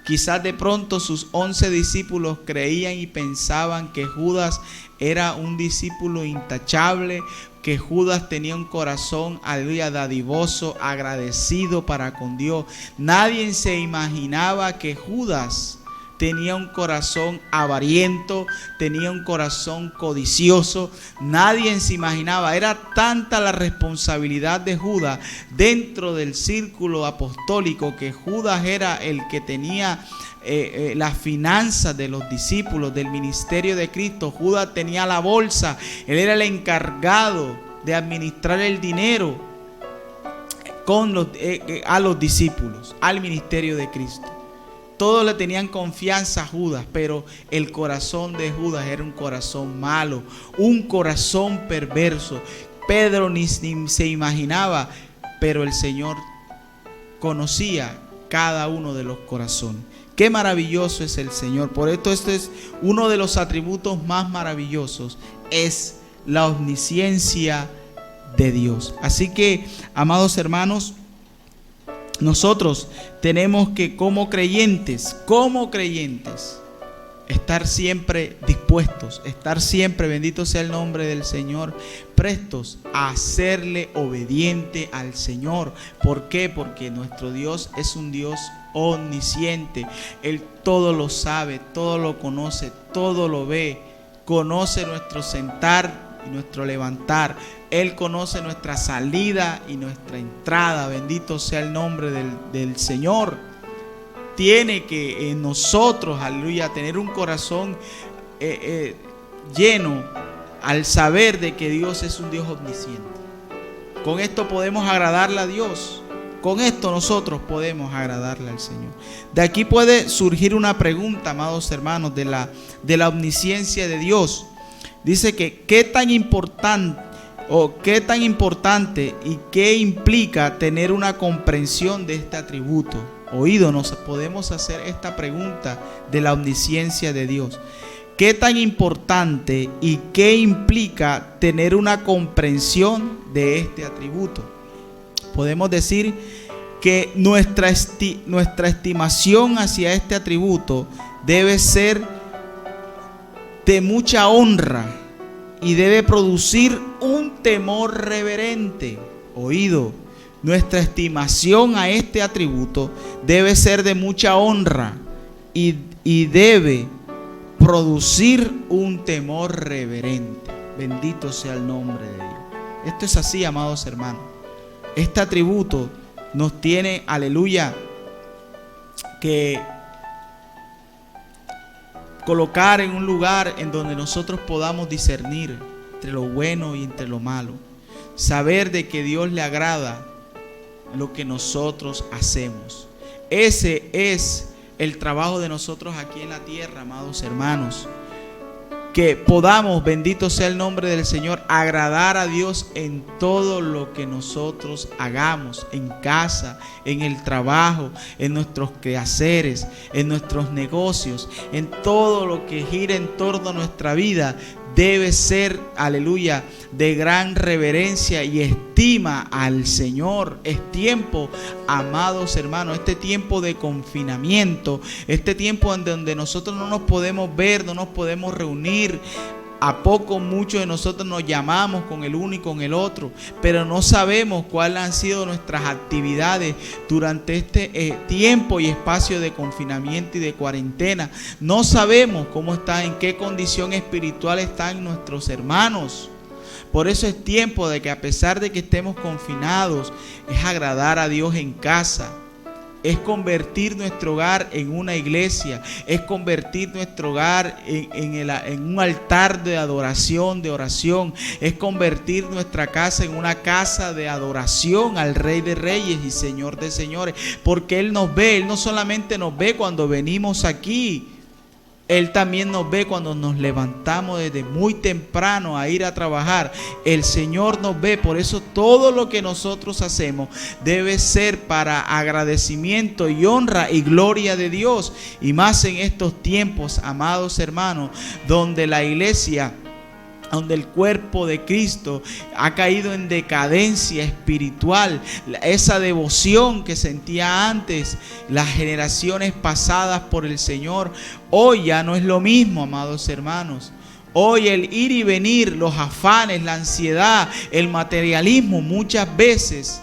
Quizás de pronto sus 11 discípulos creían y pensaban que Judas era un discípulo intachable, que Judas tenía un corazón, aleluya, dadivoso, agradecido para con Dios. Nadie se imaginaba que Judas tenía un corazón avariento, tenía un corazón codicioso. Nadie se imaginaba. Era tanta la responsabilidad de Judas dentro del círculo apostólico, que Judas era el que tenía las finanzas de los discípulos, del ministerio de Cristo. Judas tenía la bolsa, él era el encargado de administrar el dinero a los discípulos, al ministerio de Cristo. Todos le tenían confianza a Judas, pero el corazón de Judas era un corazón malo, un corazón perverso. Pedro ni se imaginaba, pero el Señor conocía cada uno de los corazones. Qué maravilloso es el Señor. Por esto este es uno de los atributos más maravillosos, es la omnisciencia de Dios. Así que, amados hermanos, nosotros tenemos que como creyentes, estar siempre dispuestos, estar siempre, bendito sea el nombre del Señor, prestos a serle obediente al Señor. ¿Por qué? Porque nuestro Dios es un Dios omnisciente. Él todo lo sabe, todo lo conoce, todo lo ve. Conoce nuestro sentar y nuestro levantar. Él conoce nuestra salida y nuestra entrada. Bendito sea el nombre del Señor. Tiene que en nosotros, aleluya, tener un corazón lleno al saber de que Dios es un Dios omnisciente. Con esto podemos agradarle a Dios. Con esto nosotros podemos agradarle al Señor. De aquí puede surgir una pregunta, amados hermanos, de la omnisciencia de Dios. Dice que qué tan importante y qué implica tener una comprensión de este atributo. Oído, nos podemos hacer esta pregunta de la omnisciencia de Dios. ¿Qué tan importante y qué implica tener una comprensión de este atributo? Podemos decir que nuestra estimación hacia este atributo debe ser de mucha honra y debe producir un temor reverente. Oído, nuestra estimación a este atributo debe ser de mucha honra y debe producir un temor reverente. Bendito sea el nombre de Dios. Esto es así, amados hermanos. Este atributo nos tiene, aleluya, que colocar en un lugar en donde nosotros podamos discernir entre lo bueno y entre lo malo. Saber de que Dios le agrada lo que nosotros hacemos. Ese es el trabajo de nosotros aquí en la tierra, amados hermanos. Que podamos, bendito sea el nombre del Señor, agradar a Dios en todo lo que nosotros hagamos, en casa, en el trabajo, en nuestros quehaceres, en nuestros negocios, en todo lo que gira en torno a nuestra vida. Debe ser, aleluya, de gran reverencia y estima al Señor. Es tiempo, amados hermanos, este tiempo de confinamiento, este tiempo en donde nosotros no nos podemos ver, no nos podemos reunir. A poco, muchos de nosotros nos llamamos con el uno y con el otro, pero no sabemos cuáles han sido nuestras actividades durante este tiempo y espacio de confinamiento y de cuarentena. No sabemos cómo están, en qué condición espiritual están nuestros hermanos. Por eso es tiempo de que, a pesar de que estemos confinados, es agradar a Dios en casa. Es convertir nuestro hogar en una iglesia. Es convertir nuestro hogar en un altar de adoración, de oración. Es convertir nuestra casa en una casa de adoración al Rey de Reyes y Señor de Señores. Porque Él nos ve. Él no solamente nos ve cuando venimos aquí. Él también nos ve cuando nos levantamos desde muy temprano a ir a trabajar. El Señor nos ve. Por eso todo lo que nosotros hacemos debe ser para agradecimiento y honra y gloria de Dios. Y más en estos tiempos, amados hermanos, donde la iglesia, donde el cuerpo de Cristo ha caído en decadencia espiritual. Esa devoción que sentía antes las generaciones pasadas por el Señor, hoy ya no es lo mismo, amados hermanos. Hoy el ir y venir, los afanes, la ansiedad, el materialismo muchas veces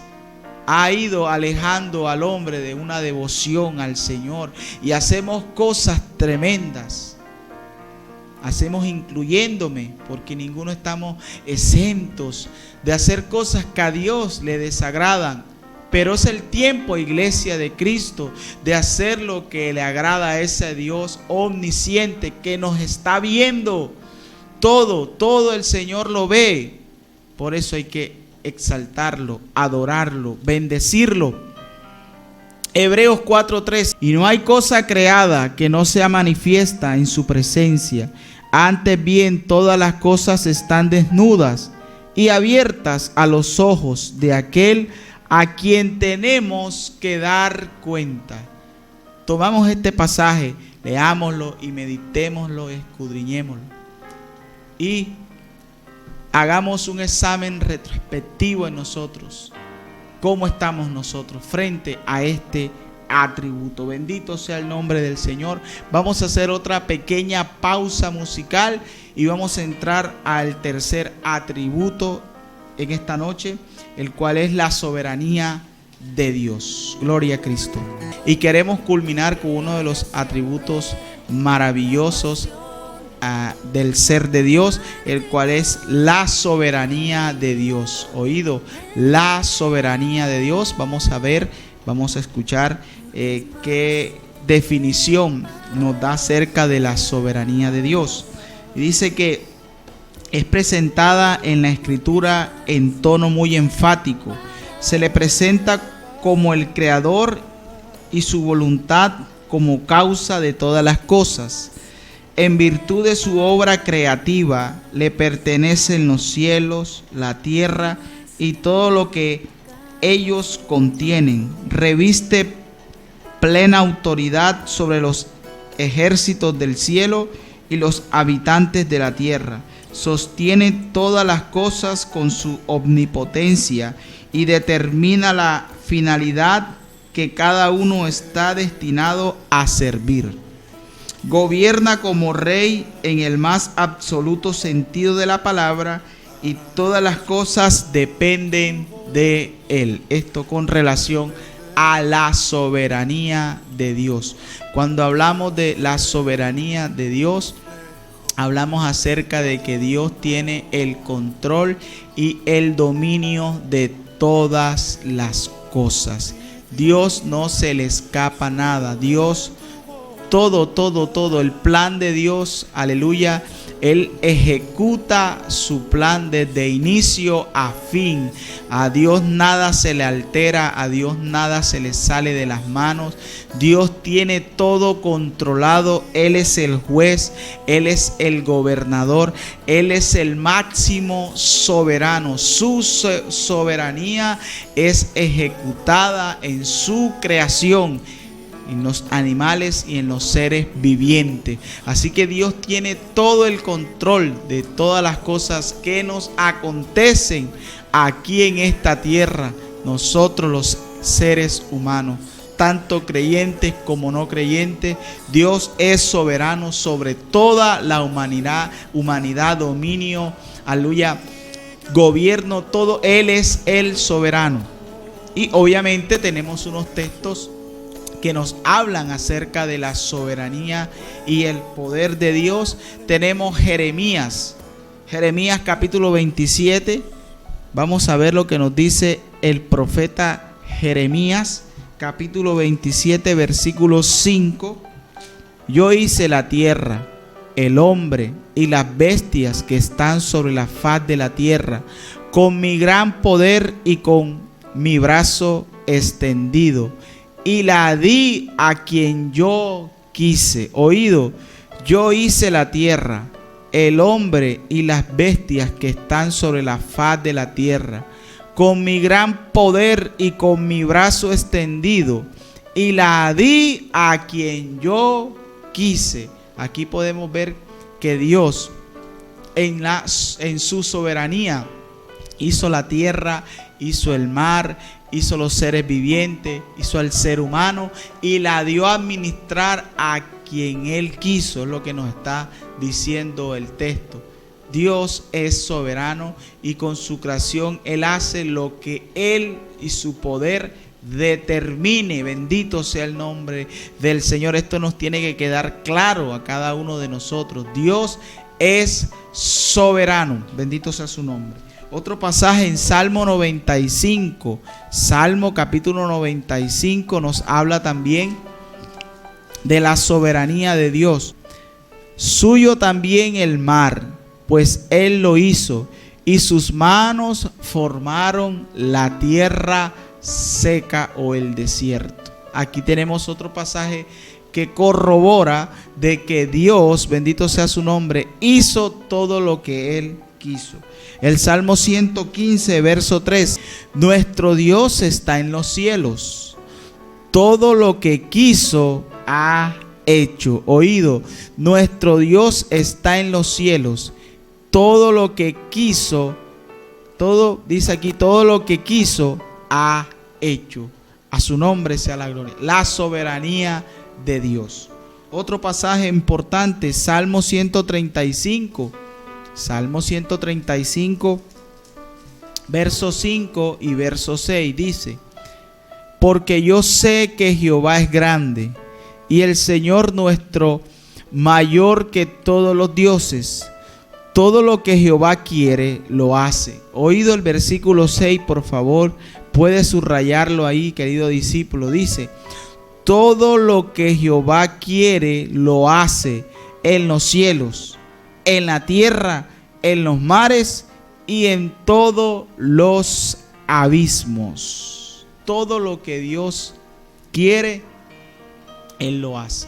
ha ido alejando al hombre de una devoción al Señor. Y hacemos cosas tremendas. Hacemos, incluyéndome, porque ninguno estamos exentos de hacer cosas que a Dios le desagradan. Pero es el tiempo, iglesia de Cristo, de hacer lo que le agrada a ese Dios omnisciente que nos está viendo. Todo el Señor lo ve. Por eso hay que exaltarlo, adorarlo, bendecirlo. Hebreos 4:3. Y no hay cosa creada que no sea manifiesta en su presencia. Antes bien, todas las cosas están desnudas y abiertas a los ojos de aquel a quien tenemos que dar cuenta. tomamos este pasaje, leámoslo y meditémoslo, escudriñémoslo. Y hagamos un examen retrospectivo en nosotros. ¿Cómo estamos nosotros frente a este atributo? Bendito sea el nombre del Señor. Vamos a hacer otra pequeña pausa musical y vamos a entrar al tercer atributo en esta noche, el cual es la soberanía de Dios. Gloria a Cristo. Y queremos culminar con uno de los atributos maravillosos del ser de Dios, el cual es la soberanía de Dios. Oído, la soberanía de Dios. Vamos a ver, vamos a escuchar qué definición nos da acerca de la soberanía de Dios. Y dice que es presentada en la Escritura en tono muy enfático. Se le presenta como el creador y su voluntad como causa de todas las cosas. En virtud de su obra creativa le pertenecen los cielos, la tierra y todo lo que ellos contienen. Reviste plena autoridad sobre los ejércitos del cielo y los habitantes de la tierra. Sostiene todas las cosas con su omnipotencia y determina la finalidad que cada uno está destinado a servir. Gobierna como rey en el más absoluto sentido de la palabra y todas las cosas dependen de él. Esto con relación a la soberanía de Dios. Cuando hablamos de la soberanía de Dios, hablamos acerca de que Dios tiene el control y el dominio de todas las cosas. Dios no se le escapa nada. Dios, todo, el plan de Dios, aleluya, Él ejecuta su plan desde inicio a fin. A Dios nada se le altera, a Dios nada se le sale de las manos. Dios tiene todo controlado. Él es el juez, Él es el gobernador, Él es el máximo soberano. Su soberanía es ejecutada en su creación, en los animales y en los seres vivientes. Así que Dios tiene todo el control de todas las cosas que nos acontecen aquí en esta tierra. Nosotros los seres humanos, tanto creyentes como no creyentes, Dios es soberano sobre toda la humanidad, dominio, aleluya, gobierno, todo. Él es el soberano. Y obviamente tenemos unos textos que nos hablan acerca de la soberanía y el poder de Dios. Tenemos Jeremías capítulo 27. Vamos a ver lo que nos dice el profeta Jeremías, capítulo 27, versículo 5. Yo hice la tierra, el hombre y las bestias que están sobre la faz de la tierra, con mi gran poder y con mi brazo extendido, y la di a quien yo quise. Oído, yo hice la tierra, el hombre y las bestias que están sobre la faz de la tierra, con mi gran poder y con mi brazo extendido, y la di a quien yo quise. Aquí podemos ver que Dios en su soberanía hizo la tierra, hizo el mar, hizo los seres vivientes, hizo al ser humano y la dio a administrar a quien Él quiso. Es lo que nos está diciendo el texto. Dios es soberano y con su creación Él hace lo que Él y su poder determine. Bendito sea el nombre del Señor. Esto nos tiene que quedar claro a cada uno de nosotros. Dios es soberano. Bendito sea su nombre. Otro pasaje en Salmo 95, Salmo capítulo 95 nos habla también de la soberanía de Dios. Suyo también el mar, pues Él lo hizo, y sus manos formaron la tierra seca o el desierto. Aquí tenemos otro pasaje que corrobora de que Dios, bendito sea su nombre, hizo todo lo que Él quiso. El Salmo 115, verso 3. Nuestro Dios está en los cielos. Todo lo que quiso ha hecho. Oído, nuestro Dios está en los cielos. Todo lo que quiso, dice aquí, todo lo que quiso ha hecho. A su nombre sea la gloria. La soberanía de Dios. Otro pasaje importante, Salmo 135. Salmo 135, verso 5 y verso 6 dice: porque yo sé que Jehová es grande y el Señor nuestro mayor que todos los dioses. Todo lo que Jehová quiere, lo hace. Oído el versículo 6, por favor, puede subrayarlo ahí, querido discípulo. Dice: todo lo que Jehová quiere, lo hace en los cielos, en la tierra, en los mares y en todos los abismos. Todo lo que Dios quiere, Él lo hace.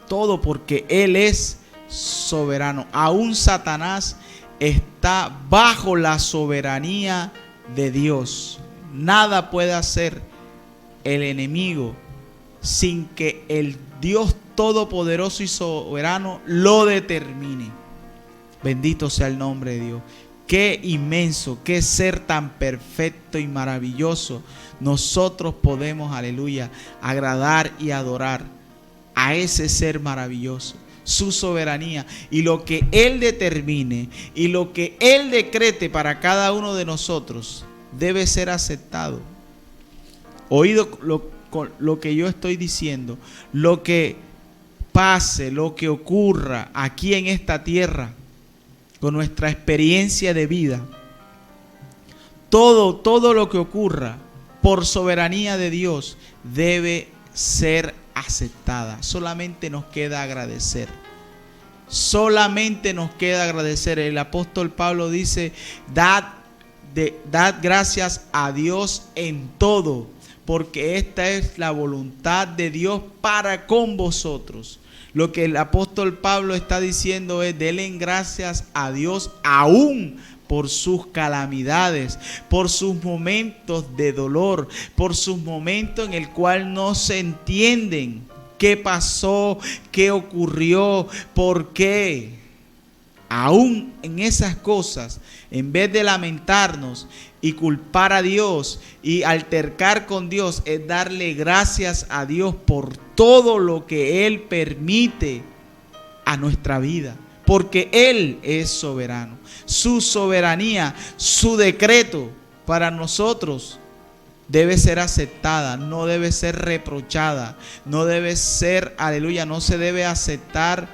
Todo, porque Él es soberano. Aún Satanás está bajo la soberanía de Dios. Nada puede hacer el enemigo sin que el Dios todopoderoso y soberano lo determine. Bendito sea el nombre de Dios. Qué inmenso, qué ser tan perfecto y maravilloso. Nosotros podemos, aleluya, agradar y adorar a ese ser maravilloso. Su soberanía y lo que Él determine y lo que Él decrete para cada uno de nosotros debe ser aceptado. Oído lo que yo estoy diciendo, lo que pase, lo que ocurra aquí en esta tierra, con nuestra experiencia de vida, todo lo que ocurra por soberanía de Dios debe ser aceptada. Solamente nos queda agradecer. Solamente nos queda agradecer. El apóstol Pablo dice: dad gracias a Dios en todo, porque esta es la voluntad de Dios para con vosotros. Lo que el apóstol Pablo está diciendo es: denle gracias a Dios aún por sus calamidades, por sus momentos de dolor, por sus momentos en el cual no se entienden qué pasó, qué ocurrió, por qué. Aún en esas cosas, en vez de lamentarnos y culpar a Dios y altercar con Dios, es darle gracias a Dios por todo lo que Él permite a nuestra vida. Porque Él es soberano. Su soberanía, su decreto para nosotros debe ser aceptada, no debe ser reprochada, no debe ser, aleluya, no se debe aceptar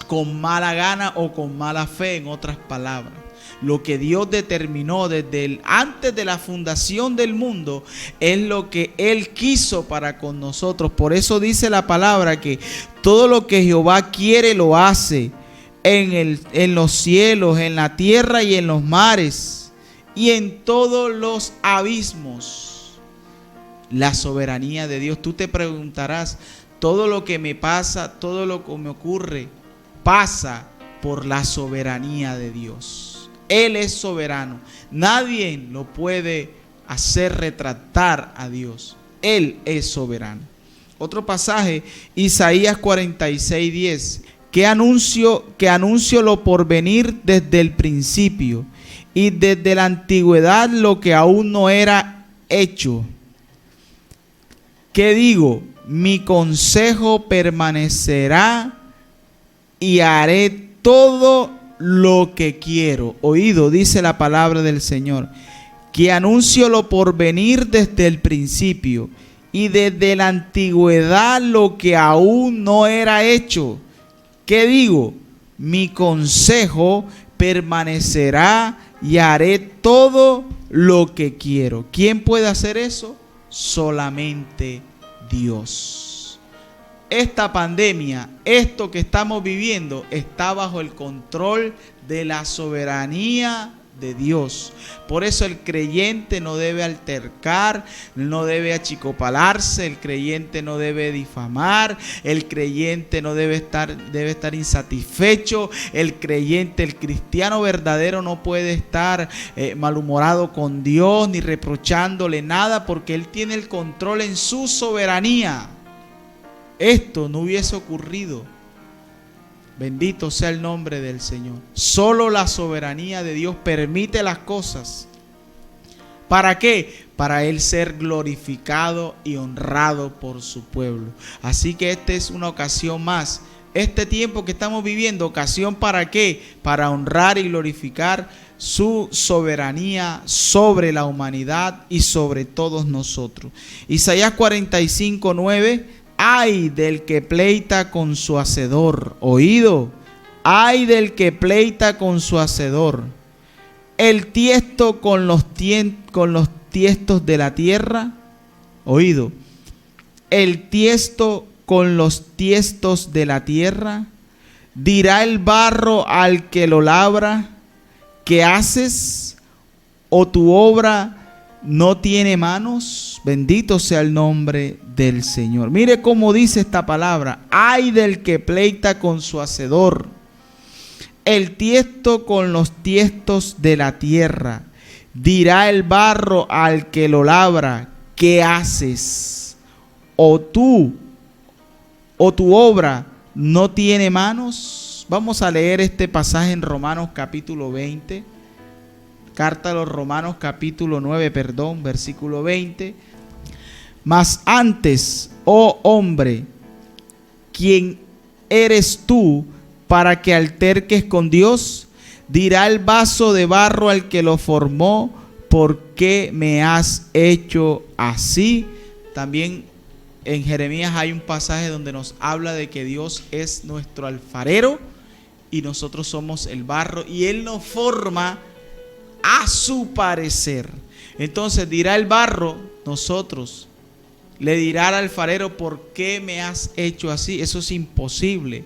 con mala gana o con mala fe, en otras palabras. Lo que Dios determinó desde antes de la fundación del mundo es lo que Él quiso para con nosotros. Por eso dice la palabra que todo lo que Jehová quiere lo hace en los cielos, en la tierra y en los mares y en todos los abismos. La soberanía de Dios. Tú te preguntarás: todo lo que me pasa, todo lo que me ocurre, pasa por la soberanía de Dios. Él es soberano. Nadie lo puede hacer retratar a Dios. Él es soberano. Otro pasaje, Isaías 46:10. Que anuncio lo por venir desde el principio y desde la antigüedad lo que aún no era hecho. ¿Qué digo? Mi consejo permanecerá y haré todo lo que quiero. Oído, dice la palabra del Señor, que anuncio lo por venir desde el principio y desde la antigüedad lo que aún no era hecho. ¿Qué digo? Mi consejo permanecerá y haré todo lo que quiero. ¿Quién puede hacer eso? Solamente Dios. Esta pandemia, esto que estamos viviendo, está bajo el control de la soberanía de Dios. Por eso el creyente no debe altercar, no debe achicopalarse, el creyente no debe difamar, el creyente no debe estar insatisfecho, el creyente, el cristiano verdadero no puede estar malhumorado con Dios ni reprochándole nada, porque Él tiene el control en su soberanía. esto no hubiese ocurrido. Bendito sea el nombre del Señor. Solo la soberanía de Dios permite las cosas. ¿Para qué? Para Él ser glorificado y honrado por su pueblo. Así que esta es una ocasión más. Este tiempo que estamos viviendo, ocasión ¿para qué? Para honrar y glorificar su soberanía sobre la humanidad y sobre todos nosotros. Isaías 45:9. Ay del que pleita con su hacedor. Oído. Ay del que pleita con su hacedor. El tiesto con los tiestos de la tierra. Oído. El tiesto con los tiestos de la tierra. Dirá el barro al que lo labra: ¿qué haces? ¿O tu obra no tiene manos? Bendito sea el nombre del Señor. Mire cómo dice esta palabra: ay del que pleita con su hacedor. El tiesto con los tiestos de la tierra. Dirá el barro al que lo labra: ¿qué haces? ¿O tu obra no tiene manos? Vamos a leer este pasaje en Romanos capítulo 20. Carta a los Romanos capítulo 9, versículo 20. Mas antes, oh hombre, ¿quién eres tú para que alterques con Dios? Dirá el vaso de barro al que lo formó: ¿por qué me has hecho así? También en Jeremías hay un pasaje donde nos habla de que Dios es nuestro alfarero y nosotros somos el barro, y Él nos forma a su parecer. Entonces dirá el barro, nosotros, le dirá al alfarero: ¿por qué me has hecho así? Eso es imposible.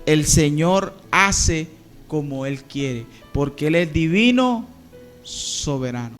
El Señor hace como Él quiere, porque Él es divino, soberano.